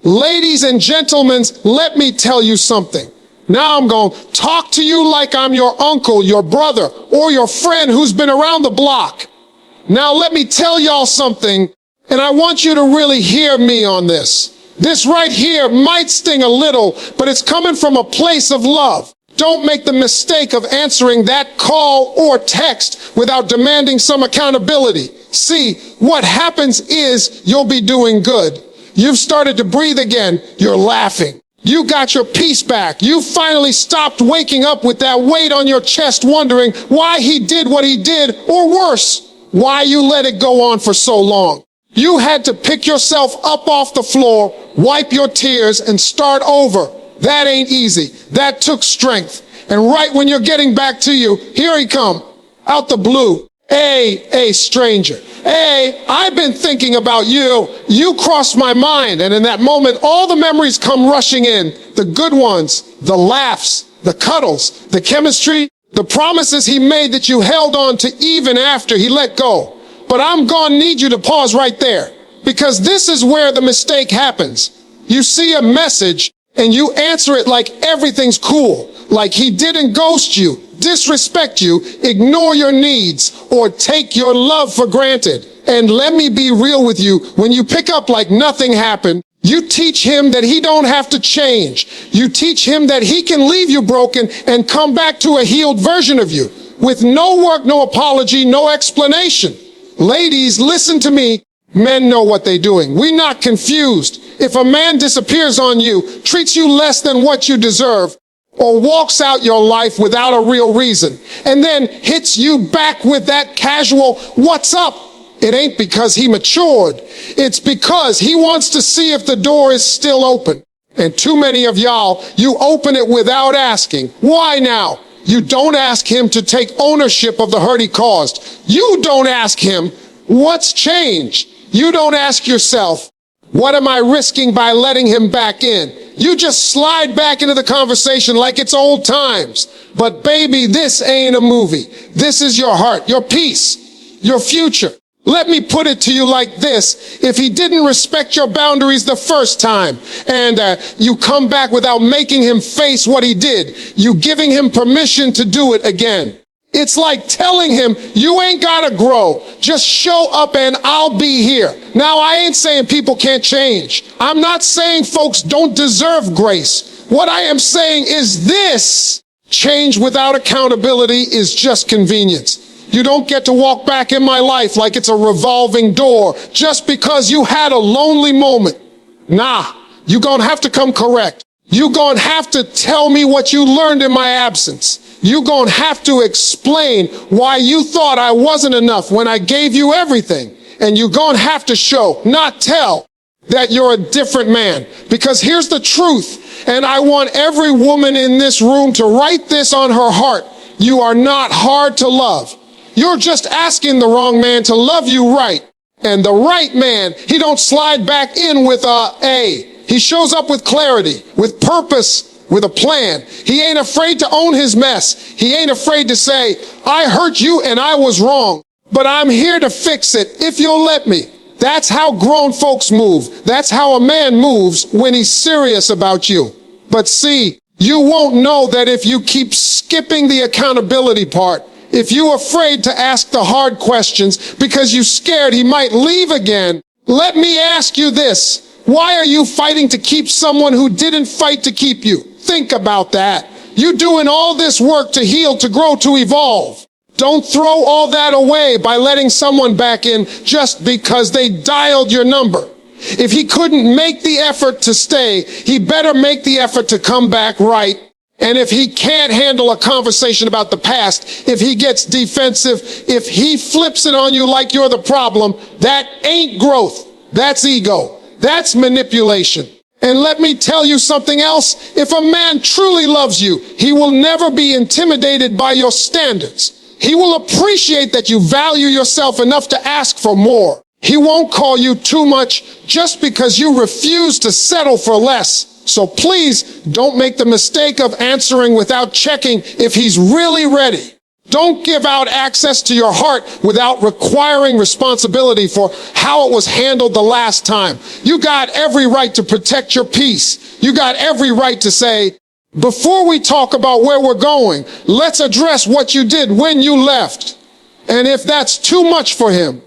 Ladies and gentlemen, let me tell you something. Now I'm going to talk to you like I'm your uncle, your brother, or your friend who's been around the block. Now let me tell y'all something, and I want you to really hear me on this. This right here might sting a little, but it's coming from a place of love. Don't make the mistake of answering that call or text without demanding some accountability. See, what happens is you'll be doing good. You've started to breathe again. You're laughing. You got your peace back. You finally stopped waking up with that weight on your chest wondering why he did what he did, or worse, why you let it go on for so long. You had to pick yourself up off the floor, wipe your tears, and start over. That ain't easy. That took strength. And right when you're getting back to you, here he come, out the blue. Hey, stranger. Hey, I've been thinking about you. You crossed my mind. And in that moment, all the memories come rushing in. The good ones, the laughs, the cuddles, the chemistry, the promises he made that you held on to even after he let go. But I'm gonna need you to pause right there, because this is where the mistake happens. You see a message and you answer it like everything's cool, like he didn't ghost you, disrespect you, ignore your needs, or take your love for granted. And let me be real with you, when you pick up like nothing happened, you teach him that he don't have to change. You teach him that he can leave you broken and come back to a healed version of you, with no work, no apology, no explanation. Ladies, listen to me. Men know what they're doing. We're not confused. If a man disappears on you, treats you less than what you deserve, or walks out your life without a real reason, and then hits you back with that casual, "What's up?" It ain't because he matured. It's because he wants to see if the door is still open. And too many of y'all, you open it without asking. Why now? You don't ask him to take ownership of the hurt he caused. You don't ask him, what's changed? You don't ask yourself, what am I risking by letting him back in? You just slide back into the conversation like it's old times. But baby, this ain't a movie. This is your heart, your peace, your future. Let me put it to you like this. If he didn't respect your boundaries the first time, and you come back without making him face what he did, you giving him permission to do it again. It's like telling him, you ain't gotta grow. Just show up and I'll be here. Now, I ain't saying people can't change. I'm not saying folks don't deserve grace. What I am saying is this: change without accountability is just convenience. You don't get to walk back in my life like it's a revolving door just because you had a lonely moment. Nah, you're gonna have to come correct. You're gonna have to tell me what you learned in my absence. You're gonna have to explain why you thought I wasn't enough when I gave you everything. And you're gonna have to show, not tell, that you're a different man. Because here's the truth, and I want every woman in this room to write this on her heart: you are not hard to love. You're just asking the wrong man to love you right. And the right man, he don't slide back in with a. He shows up with clarity, with purpose, with a plan. He ain't afraid to own his mess. He ain't afraid to say, I hurt you and I was wrong, but I'm here to fix it if you'll let me. That's how grown folks move. That's how a man moves when he's serious about you. But see, you won't know that if you keep skipping the accountability part. If you're afraid to ask the hard questions because you're scared he might leave again, let me ask you this. Why are you fighting to keep someone who didn't fight to keep you? Think about that. You're doing all this work to heal, to grow, to evolve. Don't throw all that away by letting someone back in just because they dialed your number. If he couldn't make the effort to stay, he better make the effort to come back right. And if he can't handle a conversation about the past, if he gets defensive, if he flips it on you like you're the problem, that ain't growth. That's ego. That's manipulation. And let me tell you something else. If a man truly loves you, he will never be intimidated by your standards. He will appreciate that you value yourself enough to ask for more. He won't call you too much just because you refuse to settle for less. So please don't make the mistake of answering without checking if he's really ready. Don't give out access to your heart without requiring responsibility for how it was handled the last time. You got every right to protect your peace. You got every right to say, before we talk about where we're going, let's address what you did when you left. And if that's too much for him,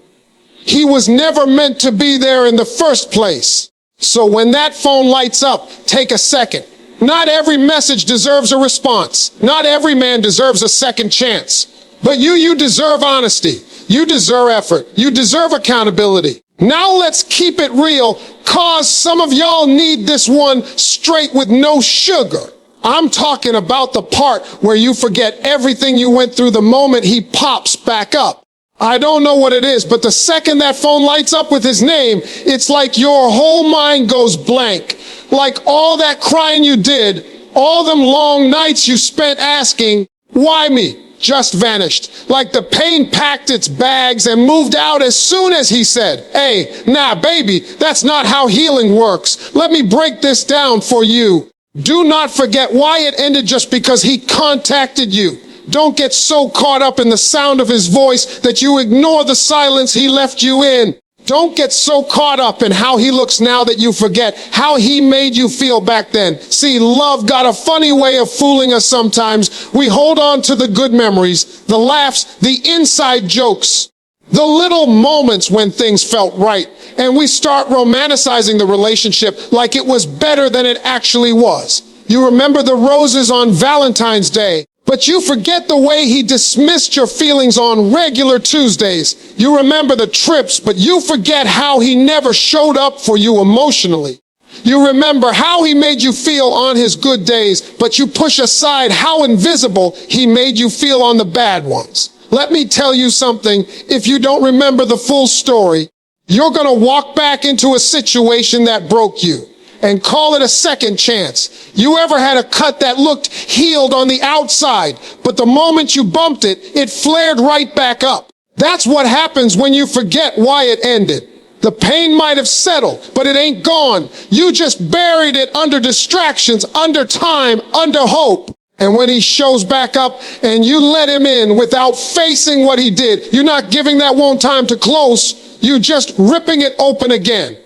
he was never meant to be there in the first place. So when that phone lights up, take a second. Not every message deserves a response. Not every man deserves a second chance. But you deserve honesty. You deserve effort. You deserve accountability. Now let's keep it real, cause some of y'all need this one straight with no sugar. I'm talking about the part where you forget everything you went through the moment he pops back up. I don't know what it is, but the second that phone lights up with his name, it's like your whole mind goes blank. Like all that crying you did, all them long nights you spent asking, why me, just vanished. Like the pain packed its bags and moved out as soon as he said, hey, nah, baby, that's not how healing works. Let me break this down for you. Do not forget why it ended just because he contacted you. Don't get so caught up in the sound of his voice that you ignore the silence he left you in. Don't get so caught up in how he looks now that you forget how he made you feel back then. See, love got a funny way of fooling us sometimes. We hold on to the good memories, the laughs, the inside jokes, the little moments when things felt right, and we start romanticizing the relationship like it was better than it actually was. You remember the roses on Valentine's Day, but you forget the way he dismissed your feelings on regular Tuesdays. You remember the trips, but you forget how he never showed up for you emotionally. You remember how he made you feel on his good days, but you push aside how invisible he made you feel on the bad ones. Let me tell you something, if you don't remember the full story, you're gonna walk back into a situation that broke you and call it a second chance. You ever had a cut that looked healed on the outside, but the moment you bumped it, it flared right back up? That's what happens when you forget why it ended. The pain might have settled, but it ain't gone. You just buried it under distractions, under time, under hope. And when he shows back up and you let him in without facing what he did, you're not giving that one time to close, you're just ripping it open again.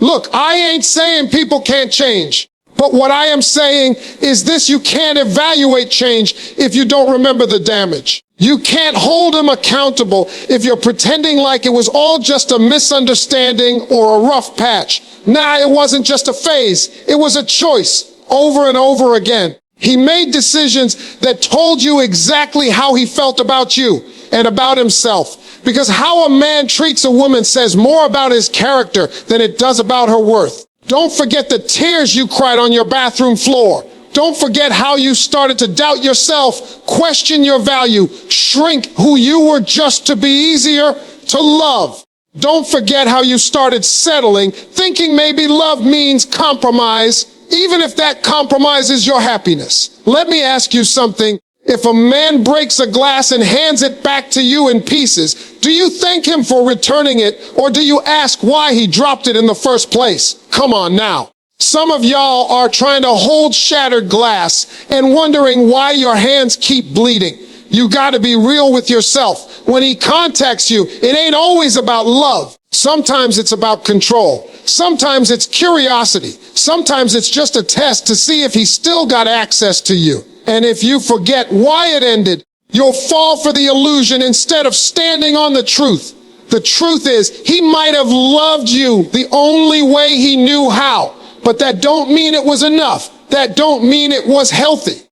Look, I ain't saying people can't change, but what I am saying is this: you can't evaluate change if you don't remember the damage. You can't hold him accountable if you're pretending like it was all just a misunderstanding or a rough patch. Nah, it wasn't just a phase. It was a choice over and over again. He made decisions that told you exactly how he felt about you and about himself. Because how a man treats a woman says more about his character than it does about her worth. Don't forget the tears you cried on your bathroom floor. Don't forget how you started to doubt yourself, question your value, shrink who you were just to be easier to love. Don't forget how you started settling, thinking maybe love means compromise, even if that compromise is your happiness. Let me ask you something. If a man breaks a glass and hands it back to you in pieces, do you thank him for returning it, or do you ask why he dropped it in the first place? Come on now. Some of y'all are trying to hold shattered glass and wondering why your hands keep bleeding. You gotta be real with yourself. When he contacts you, it ain't always about love. Sometimes it's about control. Sometimes it's curiosity. Sometimes it's just a test to see if he's still got access to you. And if you forget why it ended, you'll fall for the illusion instead of standing on the truth. The truth is, he might have loved you the only way he knew how. But that don't mean it was enough. That don't mean it was healthy.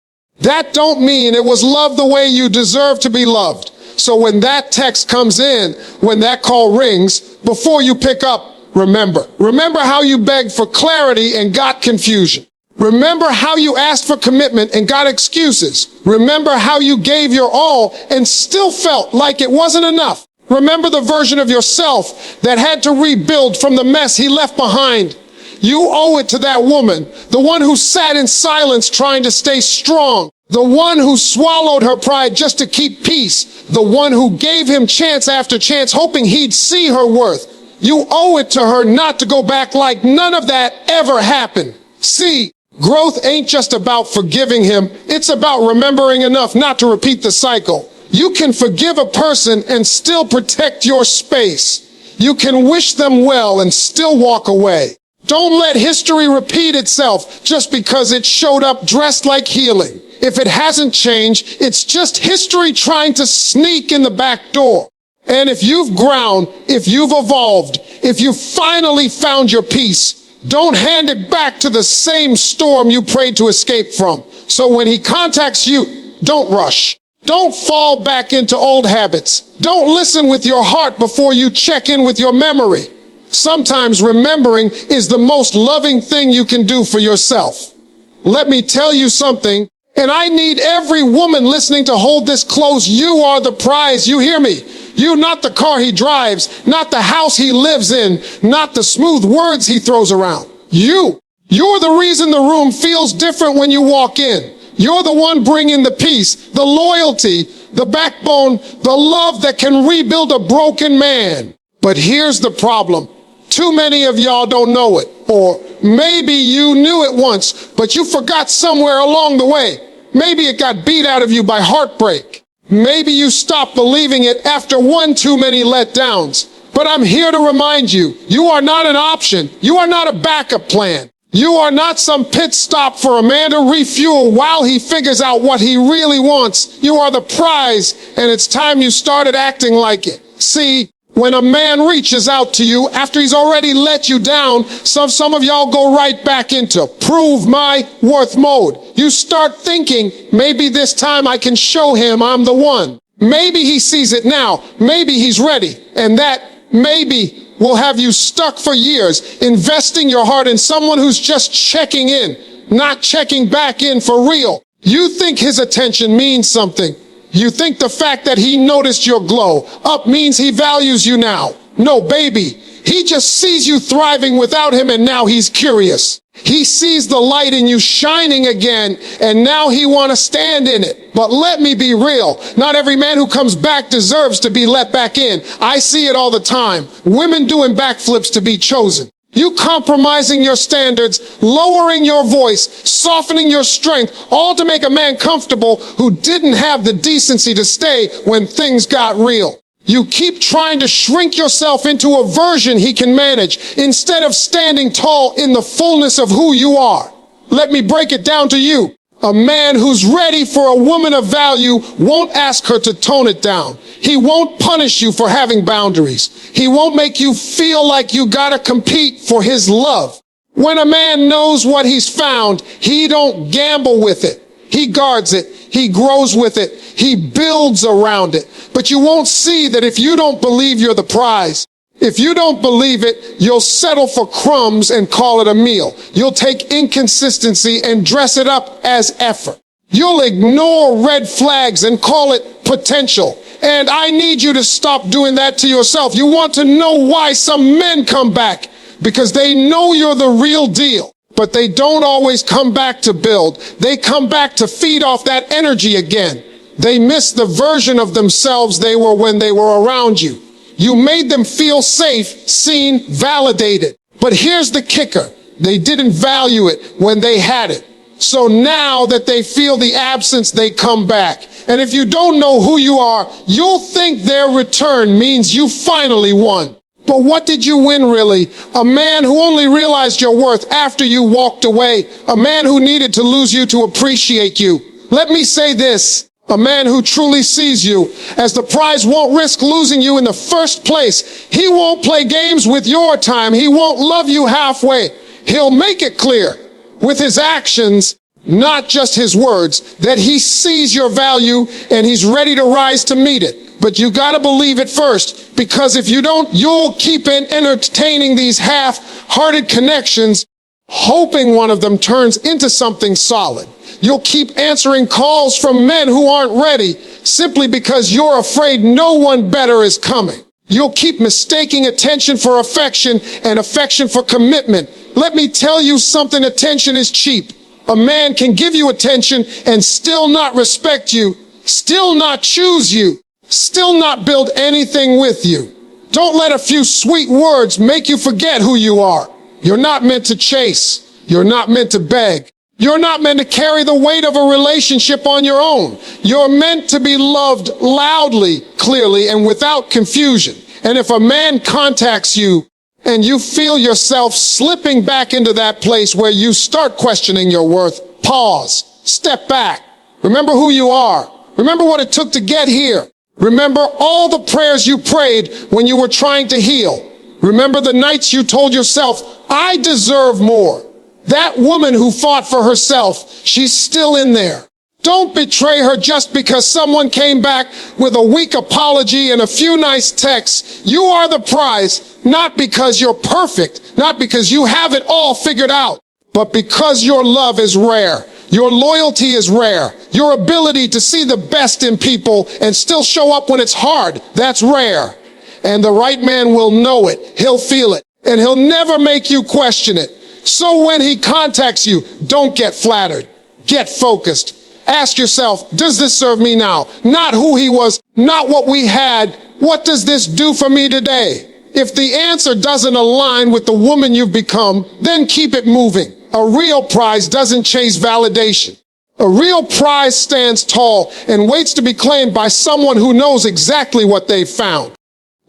That don't mean it was love the way you deserve to be loved. So when that text comes in, when that call rings, before you pick up, remember. Remember how you begged for clarity and got confusion. Remember how you asked for commitment and got excuses. Remember how you gave your all and still felt like it wasn't enough. Remember the version of yourself that had to rebuild from the mess he left behind. You owe it to that woman, the one who sat in silence trying to stay strong, the one who swallowed her pride just to keep peace, the one who gave him chance after chance hoping he'd see her worth. You owe it to her not to go back like none of that ever happened. See, growth ain't just about forgiving him. It's about remembering enough not to repeat the cycle. You can forgive a person and still protect your space. You can wish them well and still walk away. Don't let history repeat itself just because it showed up dressed like healing. If it hasn't changed, it's just history trying to sneak in the back door. And if you've ground, if you've evolved, if you finally found your peace, don't hand it back to the same storm you prayed to escape from. So when he contacts you, don't rush. Don't fall back into old habits. Don't listen with your heart before you check in with your memory. Sometimes remembering is the most loving thing you can do for yourself. Let me tell you something, and I need every woman listening to hold this close. You are the prize, you hear me? You, not the car he drives, not the house he lives in, not the smooth words he throws around. You're the reason the room feels different when you walk in. You're the one bringing the peace, the loyalty, the backbone, the love that can rebuild a broken man. But here's the problem. Too many of y'all don't know it. Or maybe you knew it once, but you forgot somewhere along the way. Maybe it got beat out of you by heartbreak. Maybe you stopped believing it after one too many letdowns. But I'm here to remind you, you are not an option. You are not a backup plan. You are not some pit stop for a man to refuel while he figures out what he really wants. You are the prize, and it's time you started acting like it. See, when a man reaches out to you after he's already let you down, some of y'all go right back into prove my worth mode. You start thinking, maybe this time I can show him I'm the one. Maybe he sees it now. Maybe he's ready. And that maybe will have you stuck for years, investing your heart in someone who's just checking in, not checking back in for real. You think his attention means something. You think the fact that he noticed your glow up means he values you now. No, baby. He just sees you thriving without him, and now he's curious. He sees the light in you shining again, and now he want to stand in it. But let me be real. Not every man who comes back deserves to be let back in. I see it all the time. Women doing backflips to be chosen. You compromising your standards, lowering your voice, softening your strength, all to make a man comfortable who didn't have the decency to stay when things got real. You keep trying to shrink yourself into a version he can manage instead of standing tall in the fullness of who you are. Let me break it down to you. A man who's ready for a woman of value won't ask her to tone it down. He won't punish you for having boundaries. He won't make you feel like you gotta compete for his love. When a man knows what he's found, he don't gamble with it. He guards it. He grows with it. He builds around it. But you won't see that if you don't believe you're the prize. If you don't believe it, you'll settle for crumbs and call it a meal. You'll take inconsistency and dress it up as effort. You'll ignore red flags and call it potential. And I need you to stop doing that to yourself. You want to know why some men come back? Because they know you're the real deal. But they don't always come back to build. They come back to feed off that energy again. They miss the version of themselves they were when they were around you. You made them feel safe, seen, validated. But here's the kicker. They didn't value it when they had it. So now that they feel the absence, they come back. And if you don't know who you are, you'll think their return means you finally won. But what did you win really? A man who only realized your worth after you walked away. A man who needed to lose you to appreciate you. Let me say this. A man who truly sees you as the prize won't risk losing you in the first place. He won't play games with your time. He won't love you halfway. He'll make it clear with his actions, not just his words, that he sees your value and he's ready to rise to meet it. But you gotta believe it first, because if you don't, you'll keep entertaining these half-hearted connections, hoping one of them turns into something solid. You'll keep answering calls from men who aren't ready simply because you're afraid no one better is coming. You'll keep mistaking attention for affection and affection for commitment. Let me tell you something, attention is cheap. A man can give you attention and still not respect you, still not choose you, still not build anything with you. Don't let a few sweet words make you forget who you are. You're not meant to chase. You're not meant to beg. You're not meant to carry the weight of a relationship on your own. You're meant to be loved loudly, clearly, and without confusion. And if a man contacts you and you feel yourself slipping back into that place where you start questioning your worth, pause, step back. Remember who you are. Remember what it took to get here. Remember all the prayers you prayed when you were trying to heal. Remember the nights you told yourself, I deserve more. That woman who fought for herself, she's still in there. Don't betray her just because someone came back with a weak apology and a few nice texts. You are the prize, not because you're perfect, not because you have it all figured out, but because your love is rare. Your loyalty is rare. Your ability to see the best in people and still show up when it's hard, that's rare. And the right man will know it. He'll feel it. And he'll never make you question it. So when he contacts you, don't get flattered. Get focused. Ask yourself, does this serve me now? Not who he was, not what we had. What does this do for me today? If the answer doesn't align with the woman you've become, then keep it moving. A real prize doesn't chase validation. A real prize stands tall and waits to be claimed by someone who knows exactly what they've found.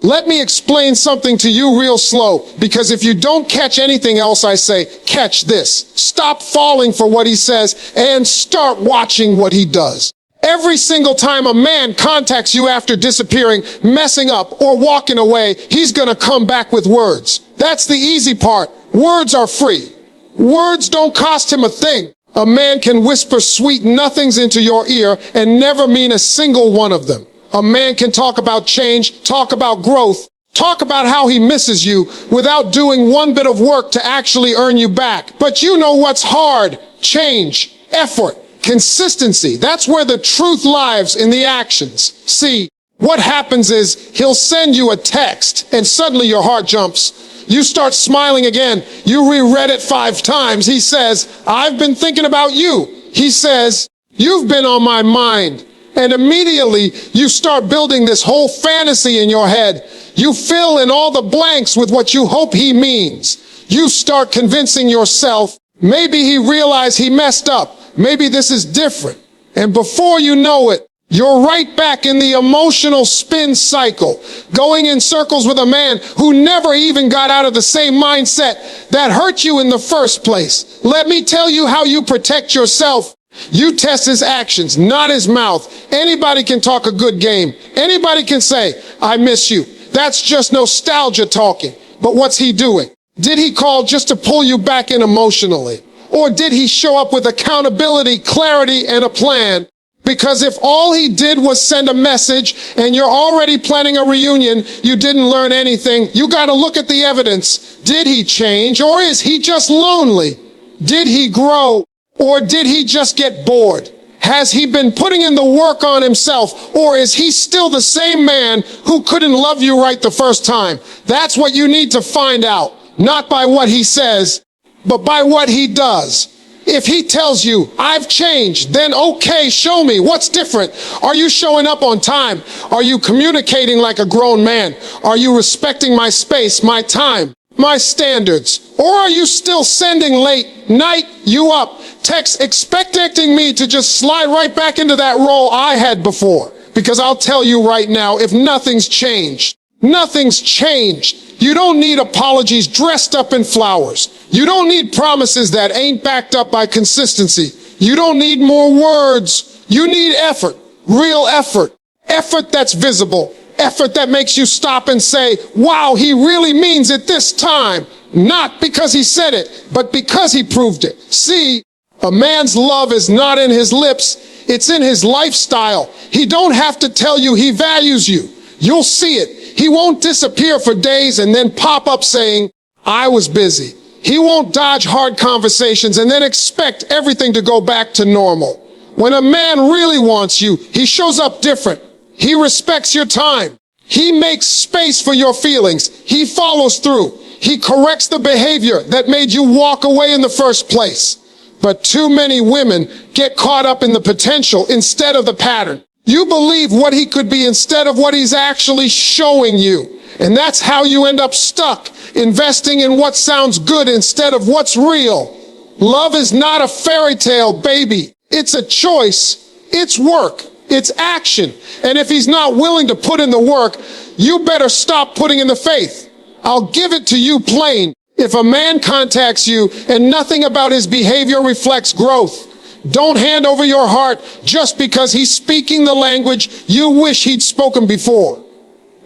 Let me explain something to you real slow, because if you don't catch anything else I say, catch this. Stop falling for what he says and start watching what he does. Every single time a man contacts you after disappearing, messing up, or walking away, he's gonna come back with words. That's the easy part. Words are free. Words don't cost him a thing. A man can whisper sweet nothings into your ear and never mean a single one of them. A man can talk about change, talk about growth, talk about how he misses you without doing one bit of work to actually earn you back. But you know what's hard? Change, effort, consistency. That's where the truth lies, in the actions. See, what happens is he'll send you a text and suddenly your heart jumps. You start smiling again. You reread it 5 times. He says, I've been thinking about you. He says, you've been on my mind. And immediately you start building this whole fantasy in your head. You fill in all the blanks with what you hope he means. You start convincing yourself, maybe he realized he messed up. Maybe this is different. And before you know it, you're right back in the emotional spin cycle, going in circles with a man who never even got out of the same mindset that hurt you in the first place. Let me tell you how you protect yourself. You test his actions, not his mouth. Anybody can talk a good game. Anybody can say, I miss you. That's just nostalgia talking. But what's he doing? Did he call just to pull you back in emotionally? Or did he show up with accountability, clarity, and a plan? Because if all he did was send a message and you're already planning a reunion, you didn't learn anything. You got to look at the evidence. Did he change, or is he just lonely? Did he grow? Or did he just get bored? Has he been putting in the work on himself? Or is he still the same man who couldn't love you right the first time? That's what you need to find out. Not by what he says, but by what he does. If he tells you, I've changed, then okay, show me. What's different? Are you showing up on time? Are you communicating like a grown man? Are you respecting my space, my time, my standards? Or are you still sending late, night you up, text expecting me to just slide right back into that role I had before? Because I'll tell you right now, if nothing's changed, nothing's changed. You don't need apologies dressed up in flowers. You don't need promises that ain't backed up by consistency. You don't need more words. You need effort, real effort, effort that's visible. Effort that makes you stop and say, wow, he really means it this time. Not because he said it, but because he proved it. See, a man's love is not in his lips, it's in his lifestyle. He don't have to tell you he values you. You'll see it. He won't disappear for days and then pop up saying, I was busy. He won't dodge hard conversations and then expect everything to go back to normal. When a man really wants you, he shows up different. He respects your time. He makes space for your feelings. He follows through. He corrects the behavior that made you walk away in the first place. But too many women get caught up in the potential instead of the pattern. You believe what he could be instead of what he's actually showing you. And that's how you end up stuck, investing in what sounds good instead of what's real. Love is not a fairy tale, baby. It's a choice. It's work. It's action. And if he's not willing to put in the work, you better stop putting in the faith. I'll give it to you plain. If a man contacts you and nothing about his behavior reflects growth, don't hand over your heart just because he's speaking the language you wish he'd spoken before.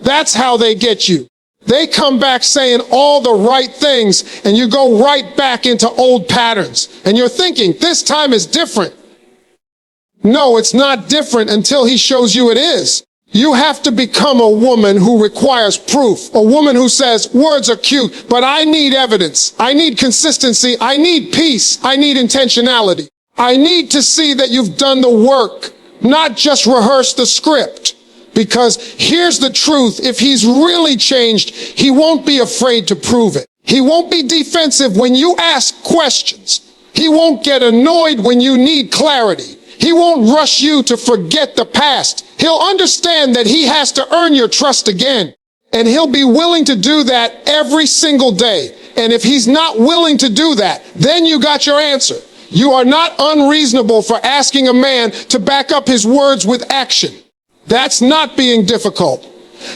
That's how they get you. They come back saying all the right things, and you go right back into old patterns. And you're thinking, this time is different. No, it's not different until he shows you it is. You have to become a woman who requires proof. A woman who says, words are cute, but I need evidence. I need consistency. I need peace. I need intentionality. I need to see that you've done the work, not just rehearse the script. Because here's the truth. If he's really changed, he won't be afraid to prove it. He won't be defensive when you ask questions. He won't get annoyed when you need clarity. He won't rush you to forget the past. He'll understand that he has to earn your trust again. And he'll be willing to do that every single day. And if he's not willing to do that, then you got your answer. You are not unreasonable for asking a man to back up his words with action. That's not being difficult.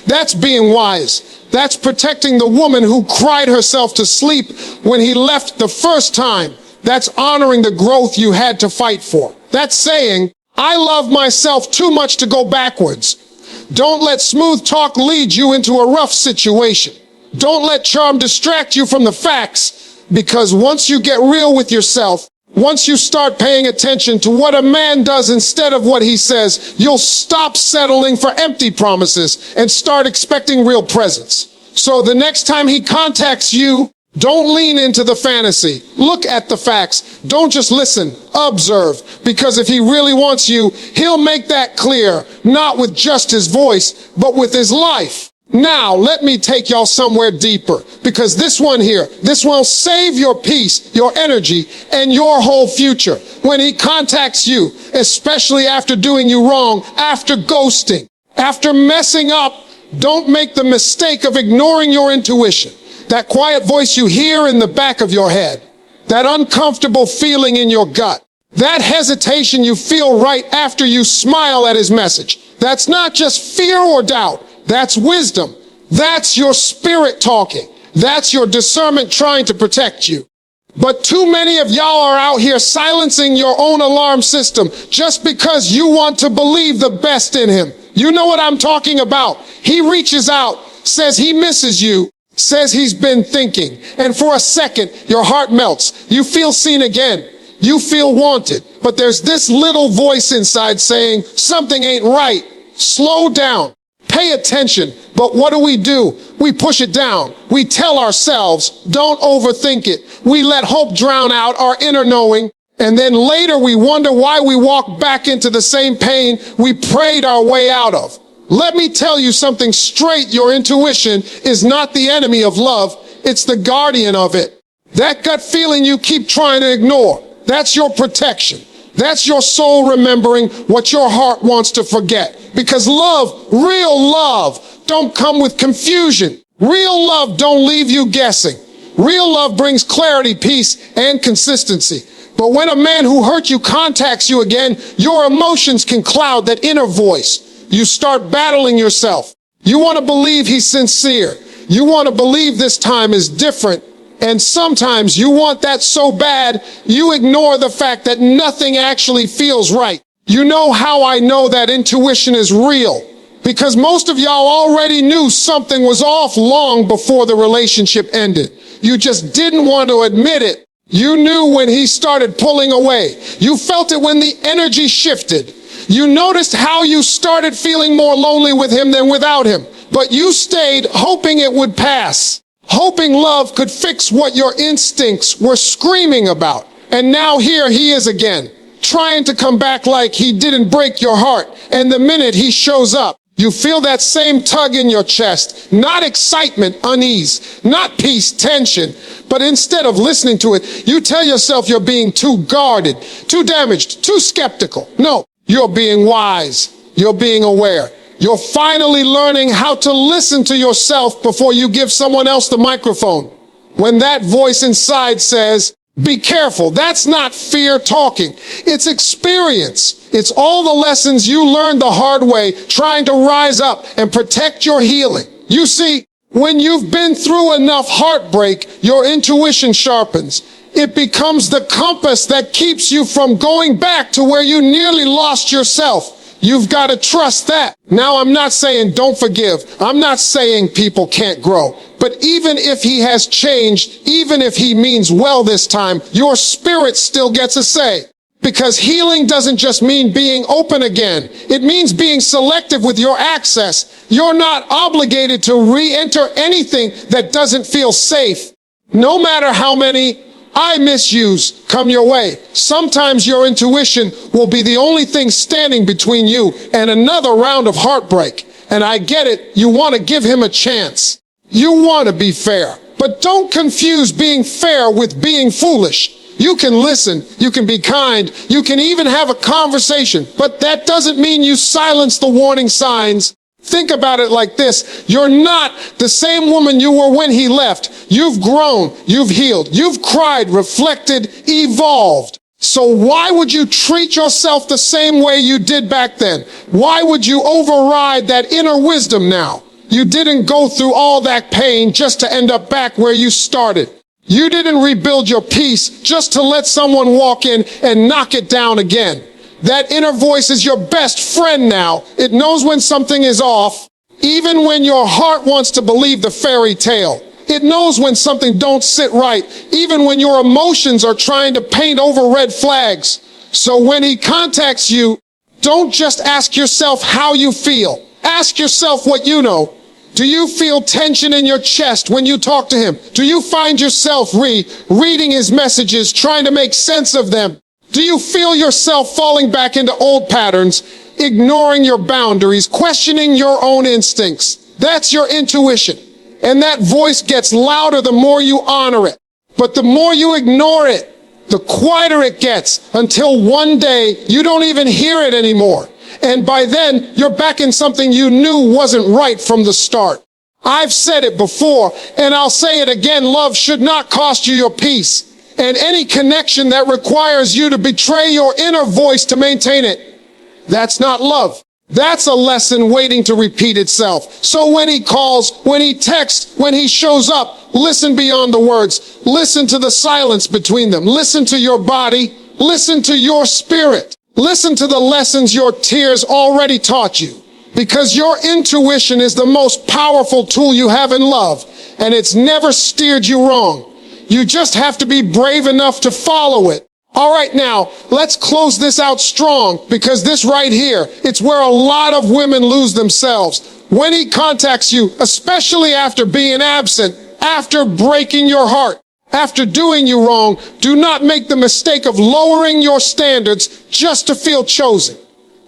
That's being wise. That's protecting the woman who cried herself to sleep when he left the first time. That's honoring the growth you had to fight for. That's saying, I love myself too much to go backwards. Don't let smooth talk lead you into a rough situation. Don't let charm distract you from the facts, because once you get real with yourself, once you start paying attention to what a man does instead of what he says, you'll stop settling for empty promises and start expecting real presence. So the next time he contacts you, don't lean into the fantasy. Look at the facts. Don't just listen. Observe. Because if he really wants you, he'll make that clear, not with just his voice, but with his life. Now, let me take y'all somewhere deeper, because this one here, this will save your peace, your energy, and your whole future. When he contacts you, especially after doing you wrong, after ghosting, after messing up, don't make the mistake of ignoring your intuition. That quiet voice you hear in the back of your head, that uncomfortable feeling in your gut, that hesitation you feel right after you smile at his message. That's not just fear or doubt. That's wisdom. That's your spirit talking. That's your discernment trying to protect you. But too many of y'all are out here silencing your own alarm system just because you want to believe the best in him. You know what I'm talking about. He reaches out, says he misses you, says he's been thinking, and for a second, your heart melts. You feel seen again. You feel wanted. But there's this little voice inside saying, something ain't right. Slow down. Pay attention. But what do? We push it down. We tell ourselves, don't overthink it. We let hope drown out our inner knowing. And then later we wonder why we walk back into the same pain we prayed our way out of. Let me tell you something straight. Your intuition is not the enemy of love. It's the guardian of it. That gut feeling you keep trying to ignore, that's your protection. That's your soul remembering what your heart wants to forget. Because love, real love, don't come with confusion. Real love don't leave you guessing. Real love brings clarity, peace, and consistency. But when a man who hurt you contacts you again, your emotions can cloud that inner voice. You start battling yourself. You want to believe he's sincere. You want to believe this time is different. And sometimes you want that so bad, you ignore the fact that nothing actually feels right. You know how I know that intuition is real? Because most of y'all already knew something was off long before the relationship ended. You just didn't want to admit it. You knew when he started pulling away. You felt it when the energy shifted. You noticed how you started feeling more lonely with him than without him. But you stayed hoping it would pass. Hoping love could fix what your instincts were screaming about. And now here he is again, trying to come back like he didn't break your heart. And the minute he shows up, you feel that same tug in your chest. Not excitement, unease. Not peace, tension. But instead of listening to it, you tell yourself you're being too guarded, too damaged, too skeptical. No, you're being wise. You're being aware. You're finally learning how to listen to yourself before you give someone else the microphone. When that voice inside says, Be careful. That's not fear talking. It's experience. It's all the lessons you learned the hard way, trying to rise up and protect your healing. You see, when you've been through enough heartbreak, your intuition sharpens. It becomes the compass that keeps you from going back to where you nearly lost yourself. You've got to trust that. Now, I'm not saying don't forgive. I'm not saying people can't grow. But even if he has changed, even if he means well this time, your spirit still gets a say. Because healing doesn't just mean being open again. It means being selective with your access. You're not obligated to re-enter anything that doesn't feel safe. No matter how many I miss yous come your way. Sometimes your intuition will be the only thing standing between you and another round of heartbreak. And I get it, you want to give him a chance. You want to be fair. But don't confuse being fair with being foolish. You can listen, you can be kind, you can even have a conversation, but that doesn't mean you silence the warning signs. Think about it like this. You're not the same woman you were when he left. You've grown, you've healed, you've cried, reflected, evolved. So why would you treat yourself the same way you did back then? Why would you override that inner wisdom now? You didn't go through all that pain just to end up back where you started. You didn't rebuild your peace just to let someone walk in and knock it down again. That inner voice is your best friend now. It knows when something is off, even when your heart wants to believe the fairy tale. It knows when something don't sit right, even when your emotions are trying to paint over red flags. So when he contacts you, don't just ask yourself how you feel. Ask yourself what you know. Do you feel tension in your chest when you talk to him? Do you find yourself reading his messages, trying to make sense of them? Do you feel yourself falling back into old patterns, ignoring your boundaries, questioning your own instincts? That's your intuition. And that voice gets louder the more you honor it. But the more you ignore it, the quieter it gets, until one day you don't even hear it anymore. And by then, you're back in something you knew wasn't right from the start. I've said it before, and I'll say it again, love should not cost you your peace. And any connection that requires you to betray your inner voice to maintain it, that's not love. That's a lesson waiting to repeat itself. So when he calls, when he texts, when he shows up, listen beyond the words. Listen to the silence between them. Listen to your body. Listen to your spirit. Listen to the lessons your tears already taught you. Because your intuition is the most powerful tool you have in love, and it's never steered you wrong. You just have to be brave enough to follow it. All right, now, let's close this out strong, because this right here, it's where a lot of women lose themselves. When he contacts you, especially after being absent, after breaking your heart, after doing you wrong, do not make the mistake of lowering your standards just to feel chosen.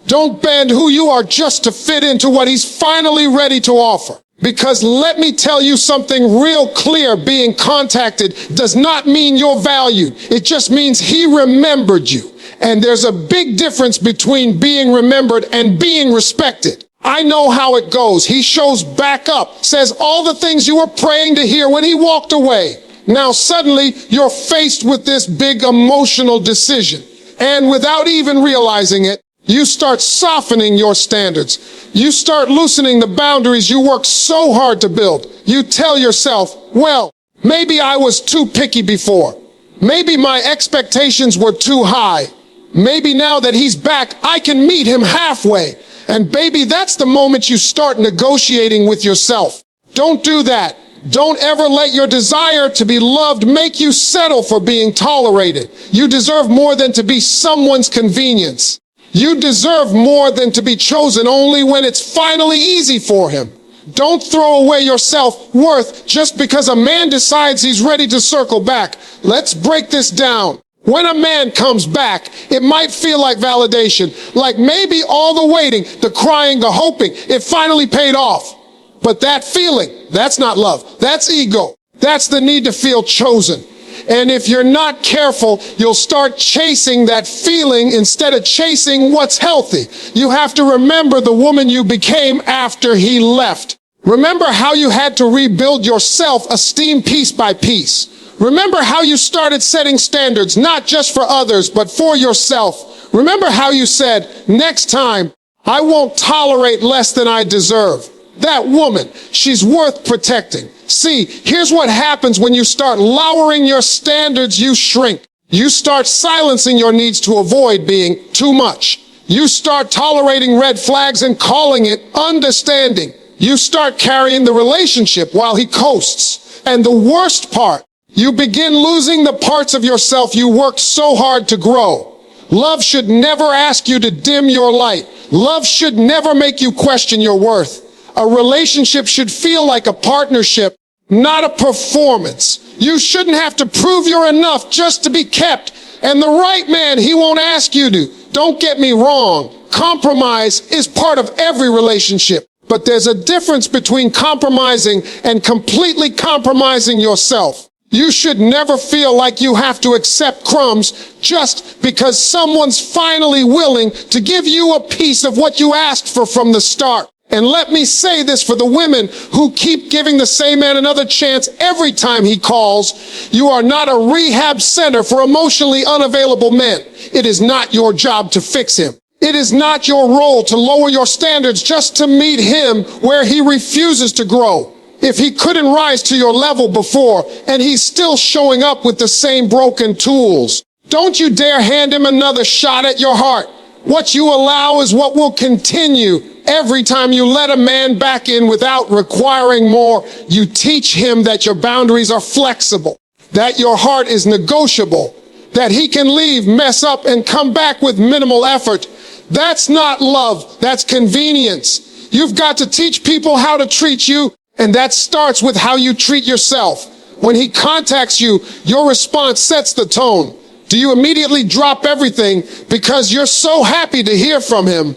Don't bend who you are just to fit into what he's finally ready to offer. Because let me tell you something real clear, being contacted does not mean you're valued. It just means he remembered you. And there's a big difference between being remembered and being respected. I know how it goes. He shows back up, says all the things you were praying to hear when he walked away. Now suddenly you're faced with this big emotional decision. And without even realizing it, you start softening your standards. You start loosening the boundaries you worked so hard to build. You tell yourself, well, maybe I was too picky before. Maybe my expectations were too high. Maybe now that he's back, I can meet him halfway. And baby, that's the moment you start negotiating with yourself. Don't do that. Don't ever let your desire to be loved make you settle for being tolerated. You deserve more than to be someone's convenience. You deserve more than to be chosen only when it's finally easy for him. Don't throw away your self-worth just because a man decides he's ready to circle back. Let's break this down. When a man comes back, it might feel like validation, like maybe all the waiting, the crying, the hoping, it finally paid off. But that feeling, that's not love. That's ego. That's the need to feel chosen. And if you're not careful, you'll start chasing that feeling instead of chasing what's healthy. You have to remember the woman you became after he left. Remember how you had to rebuild your self-esteem piece by piece. Remember how you started setting standards, not just for others, but for yourself. Remember how you said, next time, I won't tolerate less than I deserve. That woman, she's worth protecting. See, here's what happens when you start lowering your standards, you shrink. You start silencing your needs to avoid being too much. You start tolerating red flags and calling it understanding. You start carrying the relationship while he coasts. And the worst part, you begin losing the parts of yourself you worked so hard to grow. Love should never ask you to dim your light. Love should never make you question your worth. A relationship should feel like a partnership, not a performance. You shouldn't have to prove you're enough just to be kept. And the right man, he won't ask you to. Don't get me wrong. Compromise is part of every relationship. But there's a difference between compromising and completely compromising yourself. You should never feel like you have to accept crumbs just because someone's finally willing to give you a piece of what you asked for from the start. And let me say this for the women who keep giving the same man another chance every time he calls. You are not a rehab center for emotionally unavailable men. It is not your job to fix him. It is not your role to lower your standards just to meet him where he refuses to grow. If he couldn't rise to your level before and he's still showing up with the same broken tools, don't you dare hand him another shot at your heart. What you allow is what will continue. Every time you let a man back in without requiring more, you teach him that your boundaries are flexible, that your heart is negotiable, that he can leave, mess up, and come back with minimal effort. That's not love, that's convenience. You've got to teach people how to treat you, and that starts with how you treat yourself. When he contacts you, your response sets the tone. Do you immediately drop everything because you're so happy to hear from him?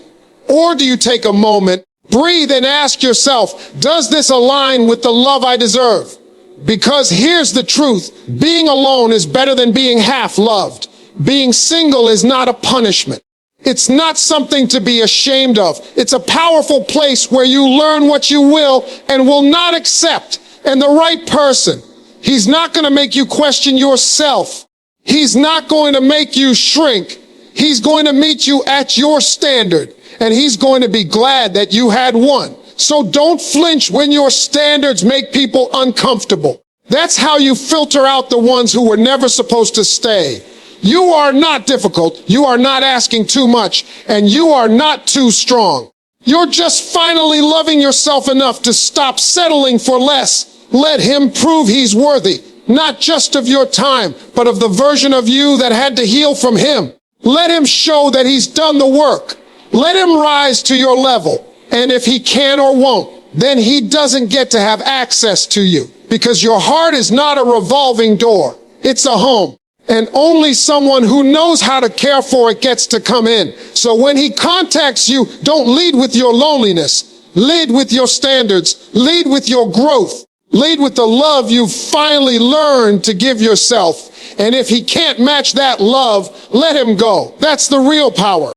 Or do you take a moment, breathe, and ask yourself, does this align with the love I deserve? Because here's the truth. Being alone is better than being half loved. Being single is not a punishment. It's not something to be ashamed of. It's a powerful place where you learn what you will and will not accept. And the right person, he's not going to make you question yourself. He's not going to make you shrink. He's going to meet you at your standard. And he's going to be glad that you had one. So don't flinch when your standards make people uncomfortable. That's how you filter out the ones who were never supposed to stay. You are not difficult, you are not asking too much, and you are not too strong. You're just finally loving yourself enough to stop settling for less. Let him prove he's worthy, not just of your time, but of the version of you that had to heal from him. Let him show that he's done the work. Let him rise to your level. And if he can or won't, then he doesn't get to have access to you, because your heart is not a revolving door. It's a home. And only someone who knows how to care for it gets to come in. So when he contacts you, don't lead with your loneliness. Lead with your standards. Lead with your growth. Lead with the love you've finally learned to give yourself. And if he can't match that love, let him go. That's the real power.